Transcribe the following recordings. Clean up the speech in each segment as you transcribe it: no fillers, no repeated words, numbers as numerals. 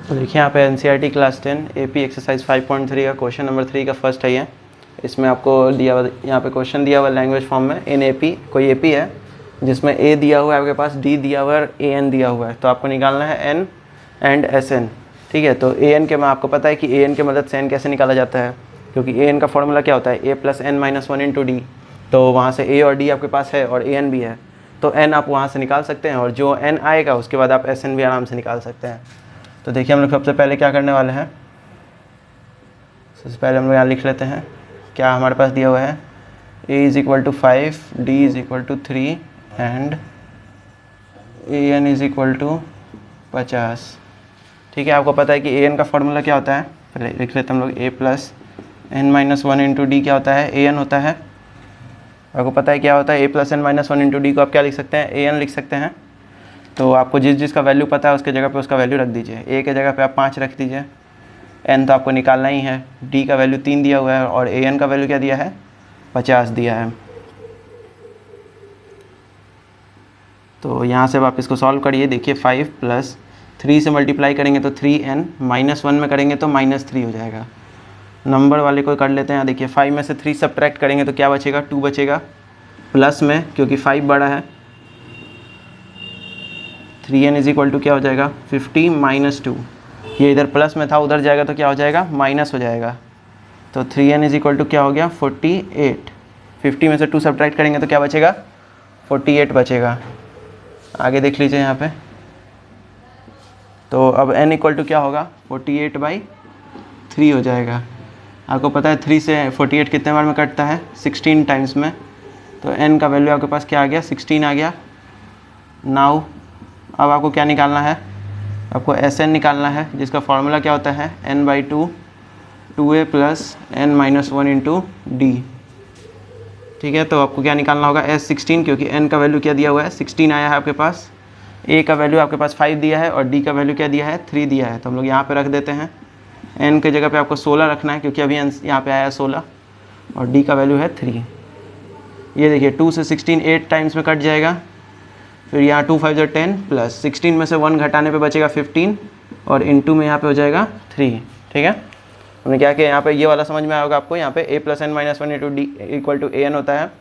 तो देखिए यहाँ पे एनसीईआरटी क्लास 10 एपी एक्सरसाइज 5.3 का क्वेश्चन नंबर 3 का फर्स्ट है ये। इसमें आपको दिया हुआ यहाँ पे क्वेश्चन दिया हुआ लैंग्वेज फॉर्म में इन एपी, कोई एपी है जिसमें ए दिया हुआ है आपके पास, डी दिया हुआ है और ए एन दिया हुआ है। तो आपको निकालना है एन एंड एस एन। ठीक है, तो ए एन के में आपको पता है कि ए एन की मदद से एन कैसे निकाला जाता है, क्योंकि ए एन का फॉर्मूला क्या होता है, A plus N minus one into D. तो वहाँ से ए और डी आपके पास है और ए एन भी है, तो एन आप वहाँ से निकाल सकते हैं और जो एन आएगा उसके बाद आप एस एन भी आराम से निकाल सकते हैं। तो देखिए हम लोग सबसे पहले क्या करने वाले हैं, सबसे पहले हम लोग यहाँ लिख लेते हैं क्या हमारे पास दिया हुआ है। a is equal to 5, d is equal to 3 and a n is equal to 50। ठीक है, आपको पता है कि ए एन का फॉर्मूला क्या होता है, पहले लिख लेते हैं हम लोग, a plus N minus one into d क्या होता है, ए एन होता है। आपको पता है क्या होता है, a plus N minus one into d को आप क्या लिख सकते हैं, ए एन लिख सकते हैं। तो आपको जिस जिसका वैल्यू पता है उसके जगह पे उसका वैल्यू रख दीजिए। ए के जगह पे आप 5 रख दीजिए, एन तो आपको निकालना ही है, डी का वैल्यू 3 दिया हुआ है और ए एन का वैल्यू क्या दिया है, 50 दिया है। तो यहाँ से आप इसको सॉल्व करिए। देखिए 5 प्लस 3 से मल्टीप्लाई करेंगे तो 3n, -1 में करेंगे तो -3 हो जाएगा। नंबर वाले को कर लेते हैं। देखिए 5 में से 3 सब्ट्रैक्ट करेंगे तो क्या बचेगा, 2 बचेगा। प्लस में क्योंकि 5 बड़ा है, 3n इज इक्वल टू क्या हो जाएगा, 50 माइनस 2। ये इधर प्लस में था, उधर जाएगा तो क्या हो जाएगा, माइनस हो जाएगा। तो 3n इज इक्वल टू क्या हो गया, 48। 50 में से 2 सब्ट्रैक्ट करेंगे तो क्या बचेगा, 48 बचेगा। आगे देख लीजिए यहाँ पे। तो अब n इक्वल टू क्या होगा, 48/3 हो जाएगा। आपको पता है 3 से 48 कितने बार में कटता है, 16 टाइम्स में। तो n का वैल्यू आपके पास क्या आ गया, 16 आ गया। नाउ अब आपको क्या निकालना है, आपको एस एन निकालना है, जिसका फार्मूला क्या होता है, n/2 2a plus n minus one into D. ठीक है, तो आपको क्या निकालना होगा, S16, क्योंकि n का वैल्यू क्या दिया हुआ है, 16 आया है आपके पास। a का वैल्यू आपके पास 5 दिया है और d का वैल्यू क्या दिया है, 3 दिया है। तो हम लोग यहाँ पे रख देते हैं। n के जगह पे आपको 16 रखना है, क्योंकि अभी यहाँ पे आया 16 और d का वैल्यू है 3। ये देखिए 2 से 16 8 टाइम्स में कट जाएगा। फिर यहाँ 2 5 जो 10 प्लस 16 में से 1 घटाने पे बचेगा 15 और इनटू में यहाँ पे हो जाएगा 3। ठीक है, हमने क्या किया यहाँ पे, ये वाला समझ में आएगा आपको। यहाँ पे a plus N minus one into d equal to a n होता है।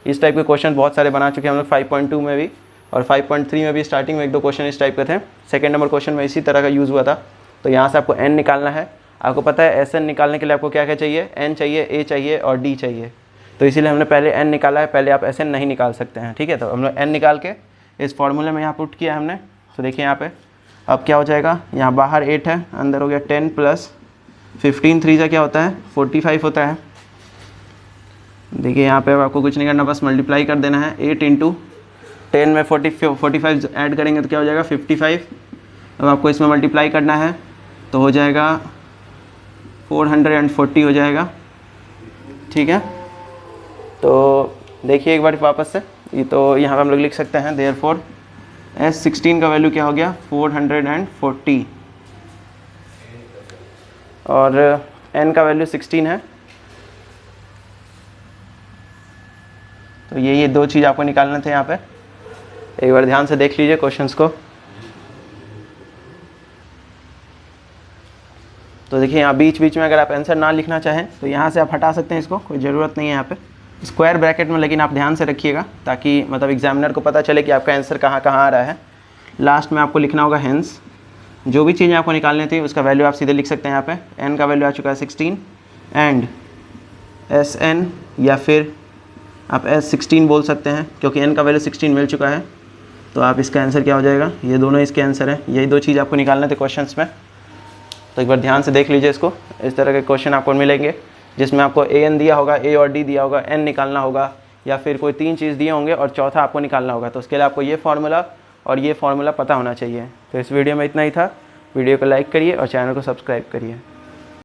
इस टाइप के क्वेश्चन बहुत सारे बना चुके हैं हम लोग 5.2 में भी और 5.3 में भी। स्टार्टिंग में 1-2 क्वेश्चन इस टाइप के थे। सेकेंड नंबर क्वेश्चन में इसी तरह का यूज़ हुआ था। तो यहाँ से आपको n निकालना है। आपको पता है एस एन निकालने के लिए आपको क्या क्या चाहिए, n चाहिए, a चाहिए और d चाहिए। तो इसीलिए हमने पहले n निकाला है, पहले आप एस एन नहीं निकाल सकते हैं। ठीक है, तो हम लोग n निकाल के इस फॉर्मूले में यहाँ पुट किया हमने। तो देखिए यहाँ पे अब क्या हो जाएगा, यहाँ बाहर 8 है, अंदर हो गया 10 प्लस 15, 3 से क्या होता है, 45 होता है। देखिए यहाँ पे आपको कुछ नहीं करना, बस मल्टीप्लाई कर देना है। 8 इंटू 10 में 45 ऐड करेंगे तो क्या हो जाएगा, 55। अब आपको इसमें मल्टीप्लाई करना है तो हो जाएगा 440 हो जाएगा। ठीक है, तो देखिए एक बार वापस से, ये तो यहाँ पे हम लोग लिख सकते हैं देयरफॉर S16 का वैल्यू क्या हो गया, 440 और n का वैल्यू 16 है। तो ये 2 चीज़ आपको निकालने थे यहाँ पे। एक बार ध्यान से देख लीजिए क्वेश्चंस को। तो देखिए यहाँ बीच बीच में अगर आप आंसर ना लिखना चाहें तो यहाँ से आप हटा सकते हैं इसको, कोई ज़रूरत नहीं है यहाँ पे स्क्वायर ब्रैकेट में। लेकिन आप ध्यान से रखिएगा ताकि मतलब एग्जामिनर को पता चले कि आपका आंसर कहाँ कहाँ आ रहा है। लास्ट में आपको लिखना होगा हेंस। जो भी चीज़ें आपको निकालनी थी उसका वैल्यू आप सीधे लिख सकते हैं यहाँ पे। n का वैल्यू आ चुका है 16 एंड Sn, या फिर आप S16 बोल सकते हैं क्योंकि n का वैल्यू 16 मिल चुका है। तो आप इसका आंसर क्या हो जाएगा, ये दोनों इसके आंसर हैं। यही 2 चीज़ आपको निकालने थे क्वेश्चंस में। तो एक बार ध्यान से देख लीजिए इसको। इस तरह के क्वेश्चन आपको मिलेंगे जिसमें आपको an दिया होगा, a और d दिया होगा, n निकालना होगा, या फिर कोई 3 चीज़ दिए होंगे और चौथा आपको निकालना होगा। तो उसके लिए आपको ये फार्मूला और ये फार्मूला पता होना चाहिए। तो इस वीडियो में इतना ही था। वीडियो को लाइक करिए और चैनल को सब्सक्राइब करिए।